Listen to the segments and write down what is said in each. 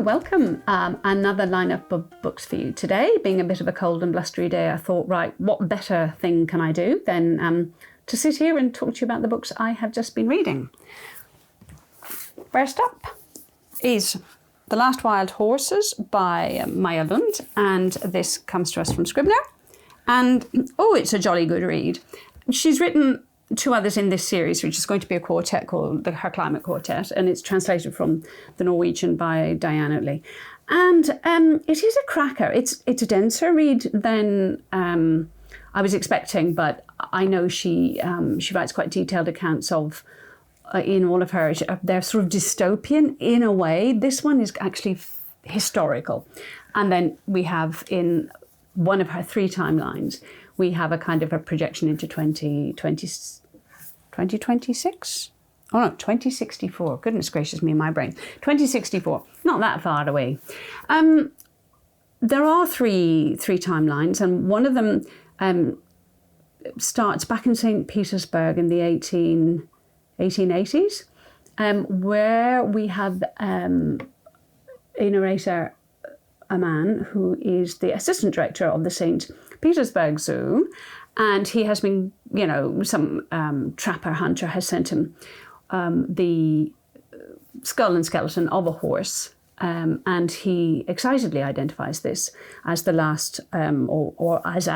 welcome. Another lineup of books for you today. Being a bit of a cold and blustery day, I thought, right, what better thing can I do than to sit here and talk to you about the books I have just been reading. First up is The Last Wild Horses by Maja Lunde, and this comes to us from Scribner. And, it's a jolly good read. She's written two others in this series, which is going to be a quartet called Her Climate Quartet, and it's translated from the Norwegian by Diane Oatley. And it is a cracker. It's a denser read than I was expecting, but I know she writes quite detailed accounts of, in all of her, they're sort of dystopian in a way. This one is actually historical. And then we have in one of her three timelines, we have a kind of a projection into 2026? Oh no, 2064. Goodness gracious me, my brain. 2064, not that far away. There are three timelines, and one of them starts back in St. Petersburg in the 1880s, where we have a narrator, a man who is the assistant director of the St. Petersburg Zoo, and he has been, some trapper hunter has sent him the skull and skeleton of a horse, and he excitedly identifies this as the last, or as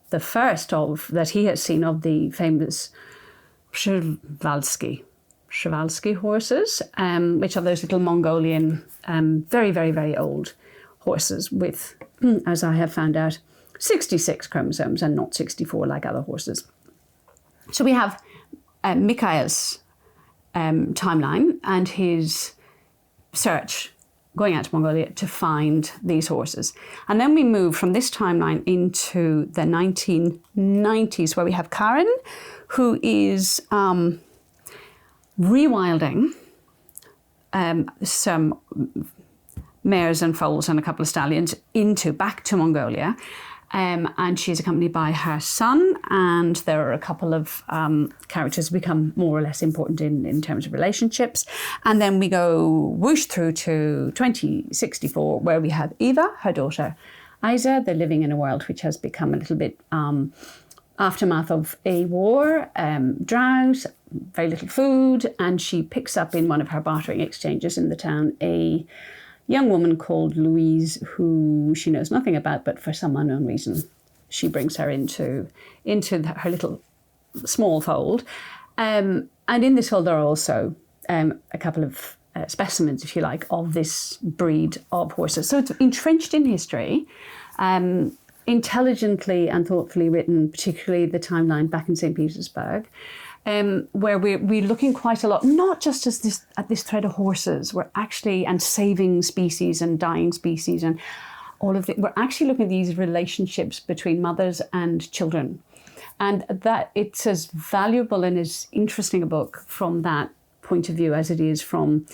the first of that he has seen of the famous Przewalski horses, which are those little Mongolian, very, very, very old horses with, as I have found out, 66 chromosomes and not 64 like other horses. So we have Mikhail's timeline and his search going out to Mongolia to find these horses. And then we move from this timeline into the 1990s, where we have Karen, who is rewilding some mares and foals and a couple of stallions back to Mongolia. And she's accompanied by her son, and there are a couple of characters who become more or less important in terms of relationships. And then we go whoosh through to 2064, where we have Eva, her daughter Isa. They're living in a world which has become a little bit aftermath of a war, drought, very little food, and she picks up in one of her bartering exchanges in the town a young woman called Louise, who she knows nothing about, but for some unknown reason, she brings her into her little small fold. And in this fold, there are also a couple of specimens, if you like, of this breed of horses. So it's entrenched in history, intelligently and thoughtfully written, particularly the timeline back in St. Petersburg. Where we're looking quite a lot, not just at this thread of horses, we're actually, and saving species and dying species and all of it, we're actually looking at these relationships between mothers and children. And that it's as valuable and as interesting a book from that point of view as it is from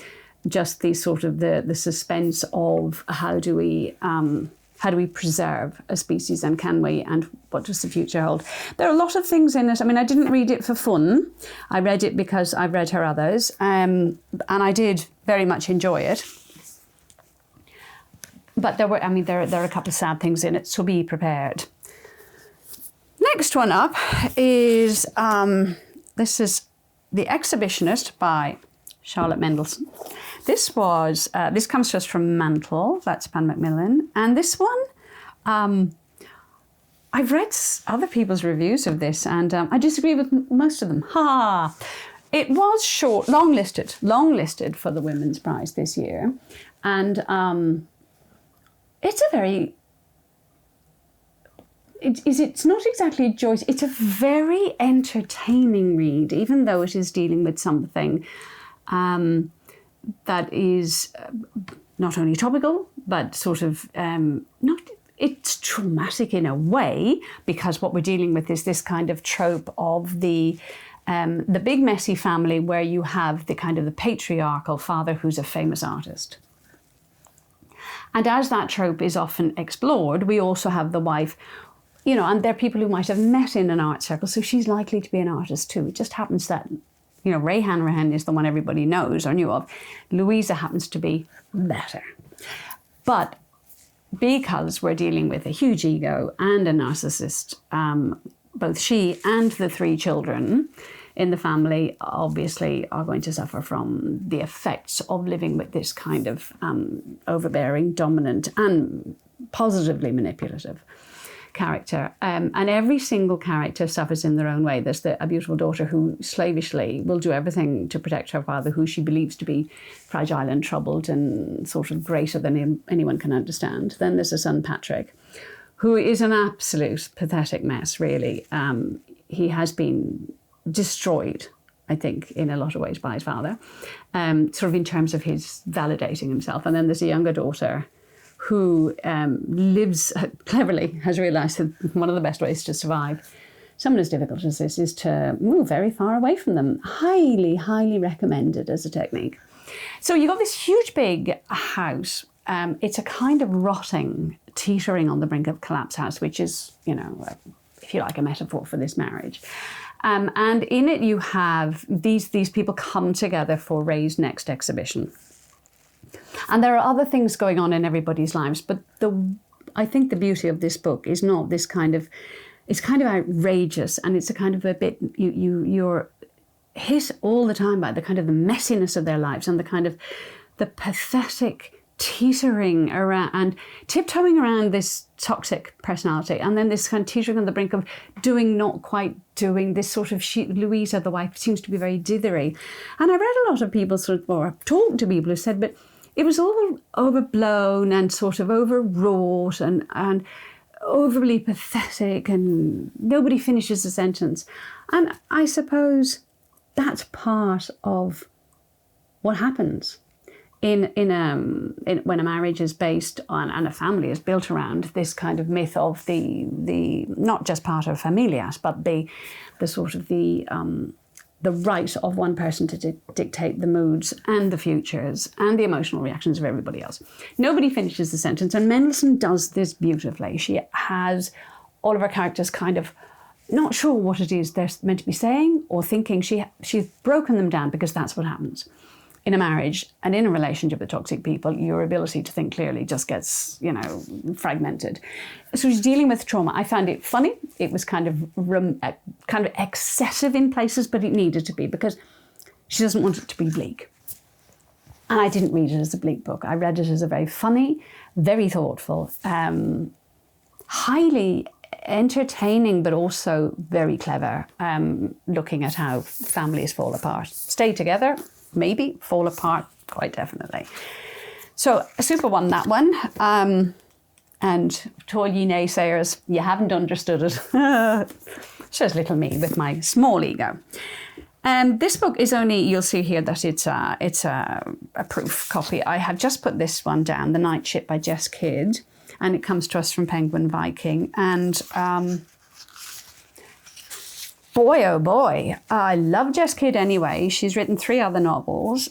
just the sort of the suspense of how do we preserve a species, and can we, and what does the future hold? There are a lot of things in it. I mean, I didn't read it for fun. I read it because I've read her others, and I did very much enjoy it. But there are a couple of sad things in it, so be prepared. Next one up is, this is The Exhibitionist by Charlotte Mendelson. This comes to us from Mantle, that's Pan Macmillan. And this one, I've read other people's reviews of this, and I disagree with most of them. It was short, long listed for the Women's Prize this year. And it's not exactly a joy, it's a very entertaining read, even though it is dealing with something that is not only topical, but sort of it's traumatic in a way, because what we're dealing with is this kind of trope of the big messy family, where you have the kind of the patriarchal father who's a famous artist. And as that trope is often explored, we also have the wife, and they're people who might have met in an art circle, so she's likely to be an artist too. It just happens that Ray Hanrahan is the one everybody knows or knew of. Louisa happens to be better. But because we're dealing with a huge ego and a narcissist, both she and the 3 children in the family obviously are going to suffer from the effects of living with this kind of overbearing, dominant and positively manipulative character. And every single character suffers in their own way. There's a beautiful daughter who slavishly will do everything to protect her father, who she believes to be fragile and troubled and sort of greater than anyone can understand. Then there's a son, Patrick, who is an absolute pathetic mess, really. He has been destroyed, I think, in a lot of ways by his father, sort of in terms of his validating himself. And then there's a younger daughter who lives cleverly, has realised that one of the best ways to survive someone as difficult as this is to move very far away from them. Highly, highly recommended as a technique. So you've got this huge big house. It's a kind of rotting, teetering on the brink of collapse house, which is, if you like, a metaphor for this marriage. And in it you have these people come together for Ray's next exhibition. And there are other things going on in everybody's lives, but I think the beauty of this book is not this it's kind of outrageous, and it's a kind of a bit, you're hit all the time by the kind of the messiness of their lives and the kind of the pathetic teetering around and tiptoeing around this toxic personality, and then this kind of teetering on the brink of doing, not quite doing, this sort of Louisa, the wife, seems to be very dithery. And I read a lot of people or talked to people who said, but it was all overblown and sort of overwrought and overly pathetic, and nobody finishes a sentence. And I suppose that's part of what happens in when a marriage is based on and a family is built around this kind of myth of the not just pater familias, but the sort of the right of one person to dictate the moods and the futures and the emotional reactions of everybody else. Nobody finishes the sentence, and Mendelson does this beautifully. She has all of her characters kind of not sure what it is they're meant to be saying or thinking. She's broken them down, because that's what happens in a marriage and in a relationship with toxic people. Your ability to think clearly just gets, fragmented. So she's dealing with trauma. I found it funny. It was kind of excessive in places, but it needed to be, because she doesn't want it to be bleak. And I didn't read it as a bleak book. I read it as a very funny, very thoughtful, highly entertaining, but also very clever, looking at how families fall apart. Stay together, maybe, fall apart, quite definitely. So a super one, that one. And to all ye naysayers, you haven't understood it. Says little me with my small ego. This book is only, you'll see here that it's a proof copy. I have just put this one down, The Night Ship by Jess Kidd, and it comes to us from Penguin Viking. And boy, oh boy, I love Jess Kidd anyway. She's written 3 other novels,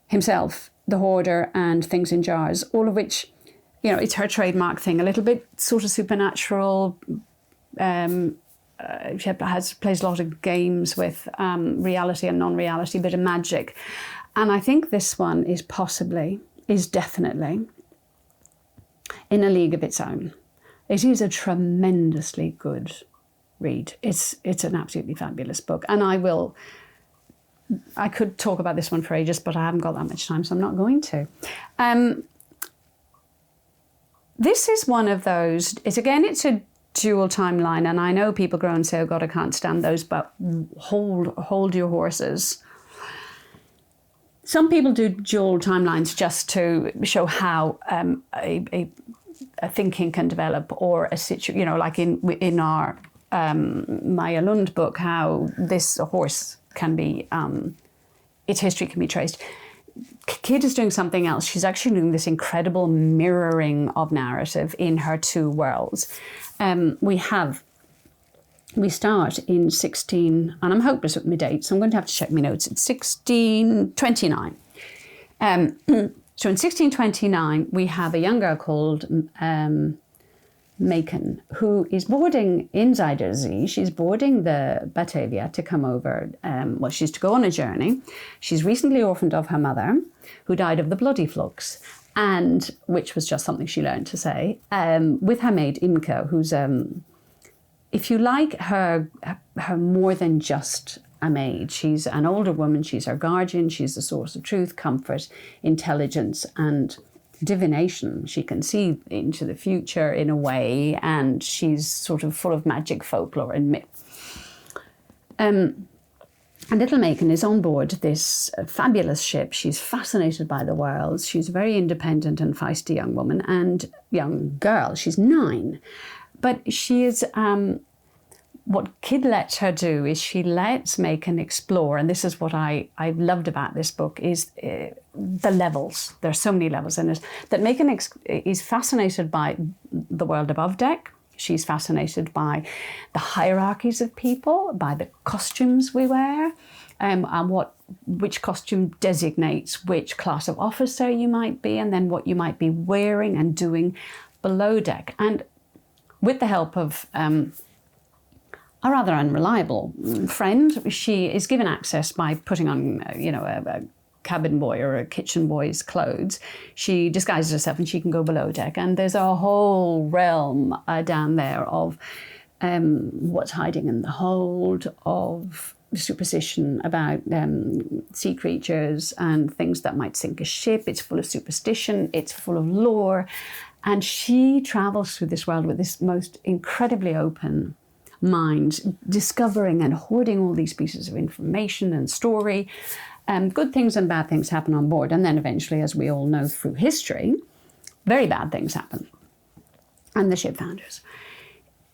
Himself, The Hoarder, and Things in Jars, all of which, it's her trademark thing, a little bit sort of supernatural. She plays a lot of games with reality and non-reality, a bit of magic. And I think this one is definitely in a league of its own. It is a tremendously good read. It's an absolutely fabulous book. And I could talk about this one for ages, but I haven't got that much time, so I'm not going to. This is one of those, it's a dual timeline, and I know people grow and say, oh God, I can't stand those, but hold your horses. Some people do dual timelines just to show how a thinking can develop, or a situation, like in our Maja Lunde book, how this horse can be, its history can be traced. Kidd is doing something else. She's actually doing this incredible mirroring of narrative in her 2 worlds. We start in 16, and I'm hopeless with my dates, so I'm going to have to check my notes. It's 1629. So in 1629, we have a young girl called Macon, who is boarding in Zuiderzee. She's boarding the Batavia to come over. She's to go on a journey. She's recently orphaned of her mother, who died of the bloody flux, and which was just something she learned to say, with her maid Imke, who's, if you like, her more than just a maid. She's an older woman. She's her guardian. She's the source of truth, comfort, intelligence, and divination. She can see into the future in a way, and she's sort of full of magic, folklore, and myth. And little Macon is on board this fabulous ship. She's fascinated by the world. She's a very independent and feisty young woman and young girl. She's 9. But she is, what Kid lets her do is she lets Macon explore, and this is what I loved about this book, is the levels. There are so many levels in it, that Macon is fascinated by the world above deck. She's fascinated by the hierarchies of people, by the costumes we wear, and which costume designates which class of officer you might be, and then what you might be wearing and doing below deck. And with the help of a rather unreliable friend, she is given access by putting on, a cabin boy or a kitchen boy's clothes. She disguises herself and she can go below deck. And there's a whole realm down there of what's hiding in the hold, of superstition about sea creatures and things that might sink a ship. It's full of superstition. It's full of lore. And she travels through this world with this most incredibly open mind, discovering and hoarding all these pieces of information and story. Good things and bad things happen on board. And then eventually, as we all know through history, very bad things happen. And the ship founders.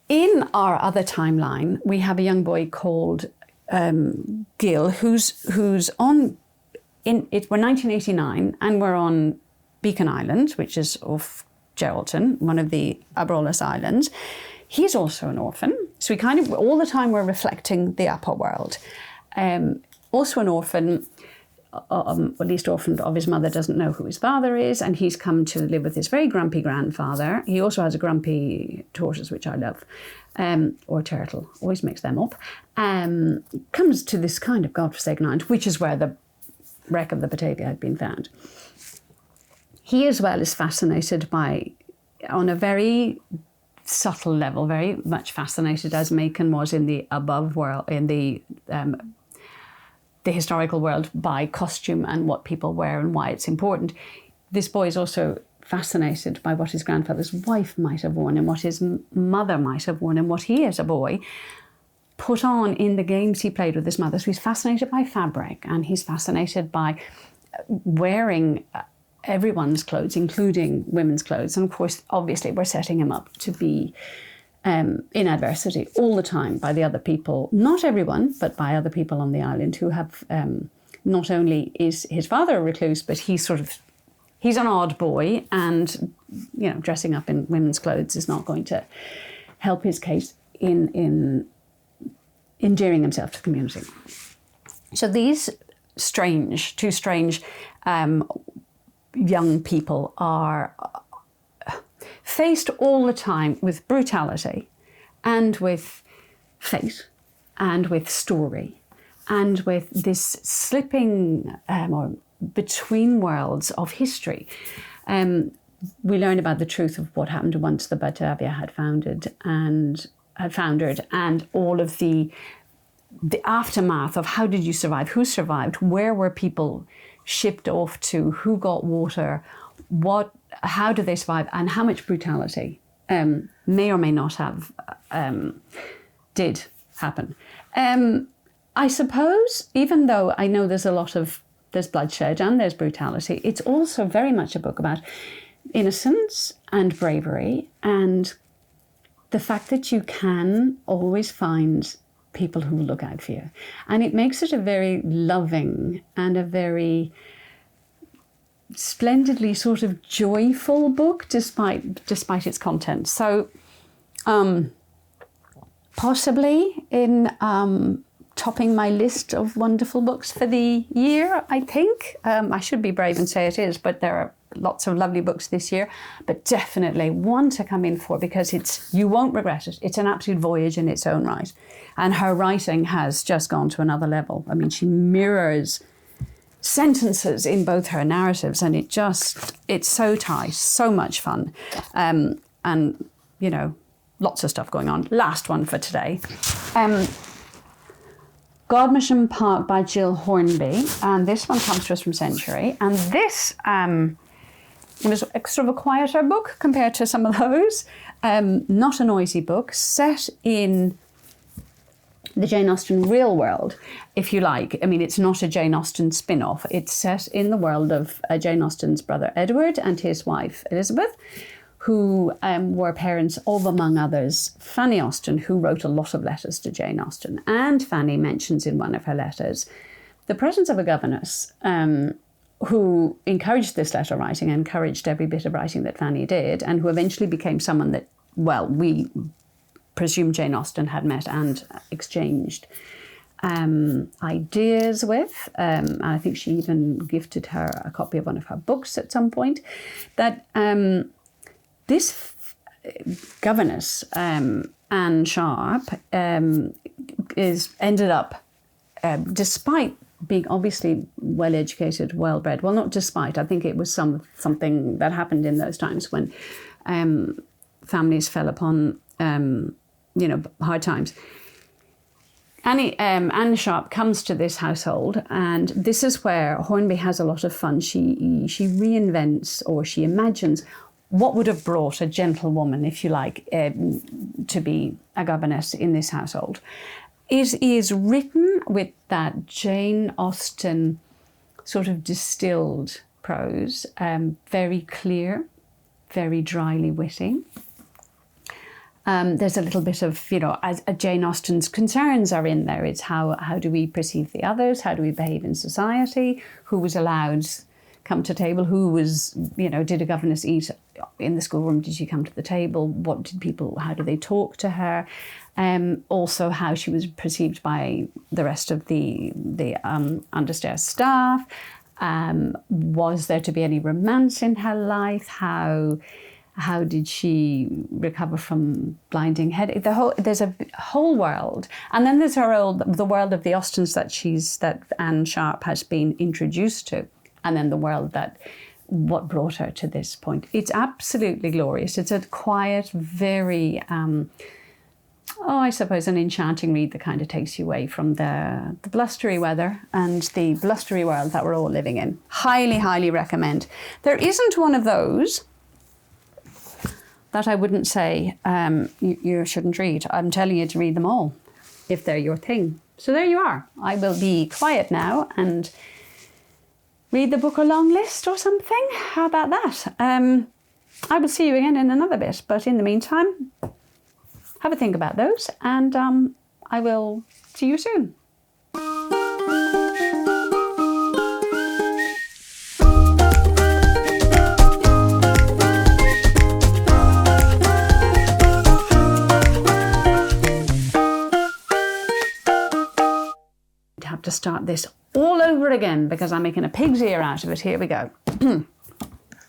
In our other timeline, we have a young boy called Gill, who's on, we're 1989, and we're on Beacon Island, which is off Geraldton, one of the Abrolhos Islands. He's also an orphan. So we kind of, all the time we're reflecting the upper world. Also an orphan, at least orphaned of his mother, doesn't know who his father is, and he's come to live with his very grumpy grandfather. He also has a grumpy tortoise, which I love, or turtle, always mix them up. Comes to this kind of godforsaken island, which is where the wreck of the Batavia had been found. He as well is fascinated by, on a very subtle level, very much fascinated as Macon was in the above world, in the historical world, by costume and what people wear and why it's important. This boy is also fascinated by what his grandfather's wife might have worn and what his mother might have worn and what he, as a boy, put on in the games he played with his mother. So he's fascinated by fabric, and he's fascinated by wearing everyone's clothes, including women's clothes. And of course, obviously, we're setting him up to be in adversity all the time by the other people, not everyone, but by other people on the island who have, not only is his father a recluse, but he's an odd boy, and, dressing up in women's clothes is not going to help his case in endearing himself to the community. So these two strange young people are faced all the time with brutality and with fate and with story and with this slipping or between worlds of history. We learn about the truth of what happened once the Batavia had foundered and all of the aftermath of how did you survive, who survived, where were people shipped off to, who got water, how do they survive, and how much brutality may or may not have did happen. I suppose, even though I know there's bloodshed and there's brutality, it's also very much a book about innocence and bravery, and the fact that you can always find people who will look out for you. And it makes it a very loving and a very splendidly sort of joyful book, despite its content. So possibly in topping my list of wonderful books for the year, I think. I should be brave and say it is, but there are lots of lovely books this year, but definitely one to come in for, because you won't regret it. It's an absolute voyage in its own right. And her writing has just gone to another level. I mean, she mirrors sentences in both her narratives, and it's so tight, so much fun. And, you know, lots of stuff going on. Last one for today. Godmersham Park by Gill Hornby. And this one comes to us from Century. And this was sort of a quieter book compared to some of those. Not a noisy book, set in the Jane Austen real world, if you like. I mean, it's not a Jane Austen spin-off. It's set in the world of Jane Austen's brother Edward and his wife Elizabeth, who were parents of, among others, Fanny Austen, who wrote a lot of letters to Jane Austen. And Fanny mentions in one of her letters the presence of a governess who encouraged this letter writing, encouraged every bit of writing that Fanny did, and who eventually became someone that, well, we presume Jane Austen had met and exchanged ideas with. And I think she even gifted her a copy of one of her books at some point. That this governess, Anne Sharp, ended up, despite being obviously well-educated, well-bred, well, not despite, I think it was something that happened in those times when families fell upon hard times. Anne Sharp comes to this household, and this is where Hornby has a lot of fun. She reinvents, or she imagines, what would have brought a gentlewoman, if you like, to be a governess in this household. It is written with that Jane Austen sort of distilled prose, very clear, very dryly witty. There's a little bit of, as Jane Austen's concerns are in there. It's how do we perceive the others? How do we behave in society? Who was allowed come to table? Who was, did a governess eat in the schoolroom? Did she come to the table? How do they talk to her? Also how she was perceived by the rest of the understairs staff. Was there to be any romance in her life? How did she recover from blinding headache? There's a whole world, and then there's the world of the Austens that Anne Sharp has been introduced to, and then the world what brought her to this point. It's absolutely glorious. It's a quiet, very, I suppose, an enchanting read that kind of takes you away from the blustery weather and the blustery world that we're all living in. Highly, highly recommend. There isn't one of those that I wouldn't say you shouldn't read. I'm telling you to read them all, if they're your thing. So there you are. I will be quiet now and read the book or long list or something. How about that? I will see you again in another bit. But in the meantime, have a think about those, and I will see you soon. Have to start this all over again because I'm making a pig's ear out of it. Here we go.